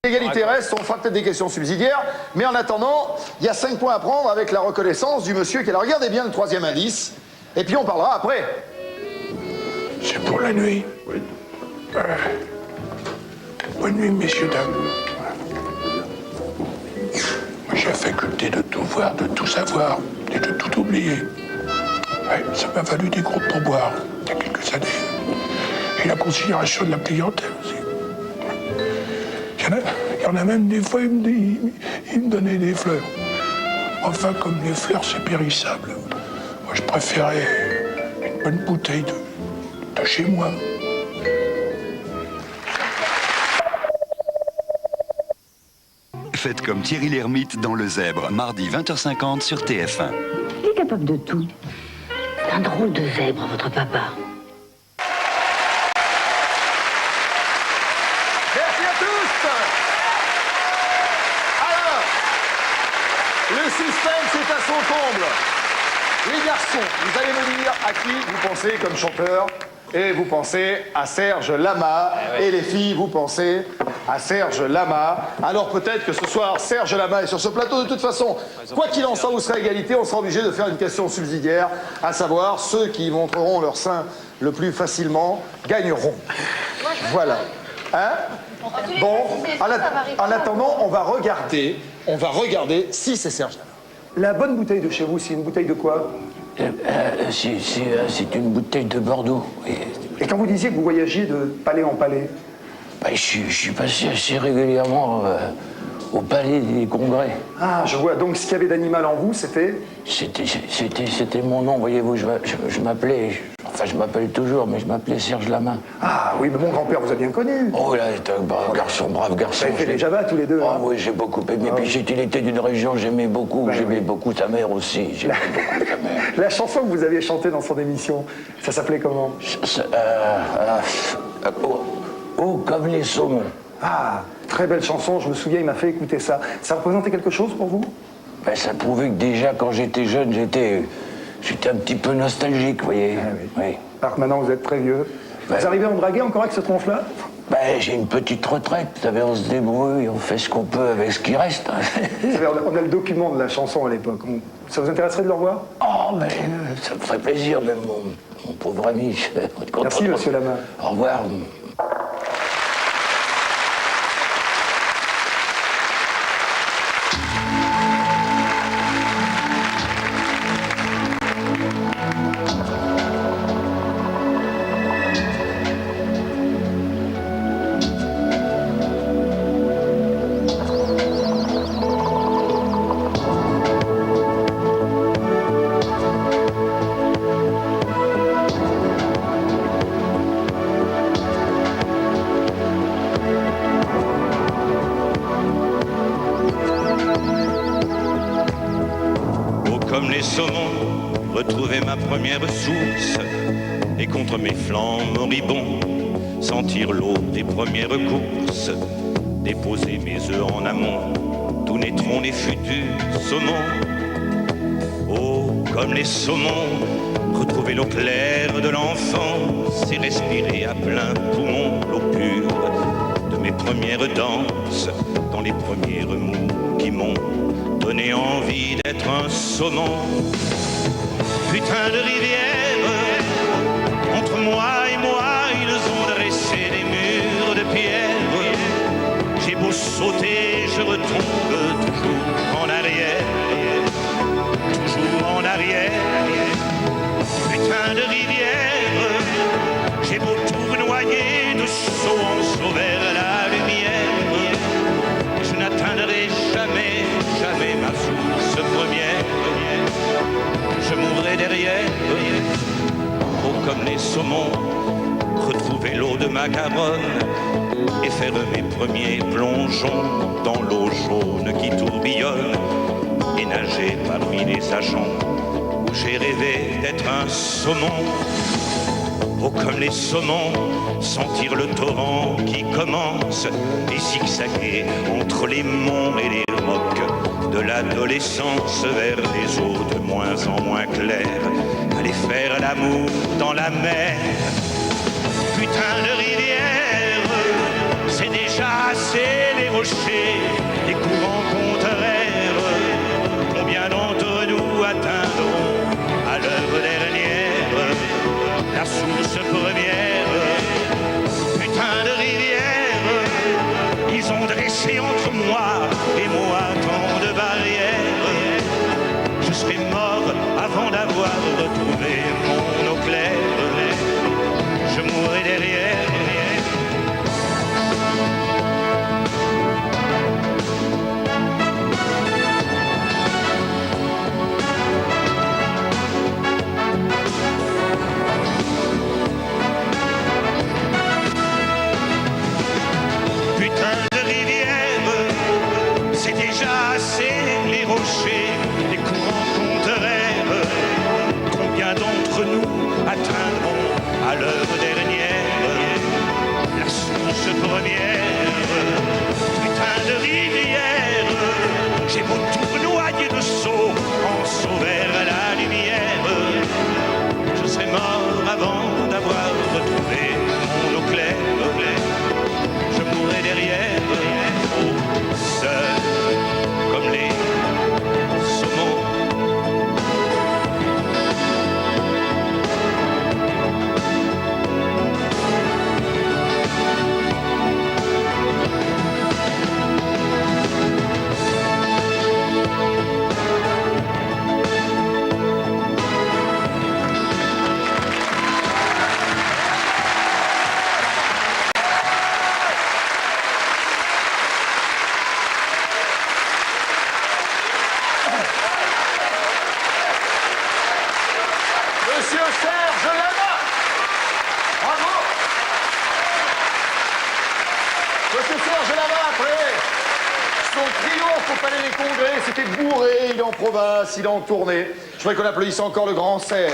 L'égalité reste, on fera peut-être des questions subsidiaires, mais en attendant, il y a 5 points à prendre avec la reconnaissance du monsieur qui est là. Regardez bien le 3e indice, et puis on parlera après. C'est pour la nuit. Oui. Bonne nuit, messieurs, dames. Moi, j'ai la faculté de tout voir, de tout savoir et de tout oublier. Ouais, ça m'a valu des gros pourboires il y a quelques années. Et la considération de la clientèle aussi. Il y en a même des fois, il me donnait des fleurs. Enfin, comme les fleurs, c'est périssable. Moi, je préférais une bonne bouteille de chez moi. Faites comme Thierry Lhermitte dans Le Zèbre, mardi 20h50 sur TF1. Il est capable de tout. C'est un drôle de zèbre, votre papa. Merci à tous. Alors, le suspense est à son comble. Les garçons, vous allez me dire à qui vous pensez comme chanteur. Et vous pensez à Serge Lama. Et les filles, vous pensez à Serge Lama. Alors peut-être que ce soir, Serge Lama est sur ce plateau. De toute façon, quoi qu'il en soit, vous serez à égalité. On sera obligé de faire une question subsidiaire, à savoir ceux qui montreront leur sein le plus facilement gagneront. Voilà. Hein? Bon, en attendant, on va regarder si c'est Serge Lama. La bonne bouteille de chez vous, c'est une bouteille de quoi? C'est une bouteille de Bordeaux. Et quand vous disiez que vous voyagiez de palais en palais? Je suis passé assez régulièrement au palais des congrès. Ah, je vois. Donc, ce qu'il y avait d'animal en vous, c'était? C'était mon nom, voyez-vous. Je m'appelais, enfin je m'appelle toujours, mais je m'appelais Serge Lama. Ah oui, mais mon grand-père vous a bien connu. Oh là, c'est un brave garçon. Vous avez fait les Java tous les deux. Oh hein. oui, j'ai beaucoup aimé. Puis il était d'une région, j'aimais beaucoup. J'aimais beaucoup sa mère aussi. J'aimais beaucoup sa mère. La chanson que vous aviez chantée dans son émission, ça s'appelait comment? Oh, comme les saumons. Ah, très belle chanson, je me souviens, il m'a fait écouter ça. Ça représentait quelque chose pour vous? Ça prouvait que déjà, quand j'étais jeune, j'étais un petit peu nostalgique, vous voyez. Ah, oui. Oui. Alors que maintenant, vous êtes très vieux. Vous arrivez à en draguer encore avec ce tronche-là? J'ai une petite retraite, vous savez, on se débrouille, on fait ce qu'on peut avec ce qui reste. Vous savez, on a le document de la chanson à l'époque. Ça vous intéresserait de le revoir? Oh, ça me ferait plaisir, même mon pauvre ami. Merci, monsieur Lama. Au revoir. Comme les saumons, retrouver ma première source et contre mes flancs moribonds, sentir l'eau des premières courses, déposer mes œufs en amont, tout naîtront les futurs saumons. Oh, comme les saumons, retrouver l'eau claire de l'enfance et respirer à plein poumon l'eau pure de mes premières danses, dans les premiers remous qui m'ont donné envie d'être un saumon. Putain de rivière, entre moi et moi, ils ont dressé des murs de pierre. J'ai beau sauter, je retombe toujours en arrière, toujours en arrière. Putain de rivière, j'ai beau tout noyer, de saut en saut vers la lumière, je n'atteindrai jamais ma source première. Je mourrai derrière, oh comme les saumons, retrouver l'eau de ma Garonne et faire mes premiers plongeons dans l'eau jaune qui tourbillonne et nager parmi les sachons où j'ai rêvé d'être un saumon. Oh comme les saumons, sentir le torrent qui commence et zigzaguer entre les monts et les rocs de l'adolescence vers des eaux de moins en moins claires, aller faire l'amour dans la mer. Putain de rivière, C'est déjà assez les rochers, les courants contraires. Combien d'entre nous atteindront à l'heure dernière la source première? Putain de rivière, ils ont dressé entre moi et moi tant de barrières. Je serai mort avant d'avoir retrouvé mon eau claire. Je mourrai derrière. Putain de rivière, c'est déjà assez les rochers, les courants contraires. Combien d'entre nous atteindront à l'heure dernière la source première? Putain de rivière, j'ai beau tout noyer de seau en saut vers la lumière. Je serai mort avant d'avoir retrouvé mon eau claire. Je mourrai derrière, oh, seul comme les saumons. Monsieur Serge Lama. Bravo. Monsieur Serge Lama, après son triomphe au Palais des Congrès, c'était bourré, il est en province, il est en tournée. Je voudrais qu'on applaudisse encore le grand Serge.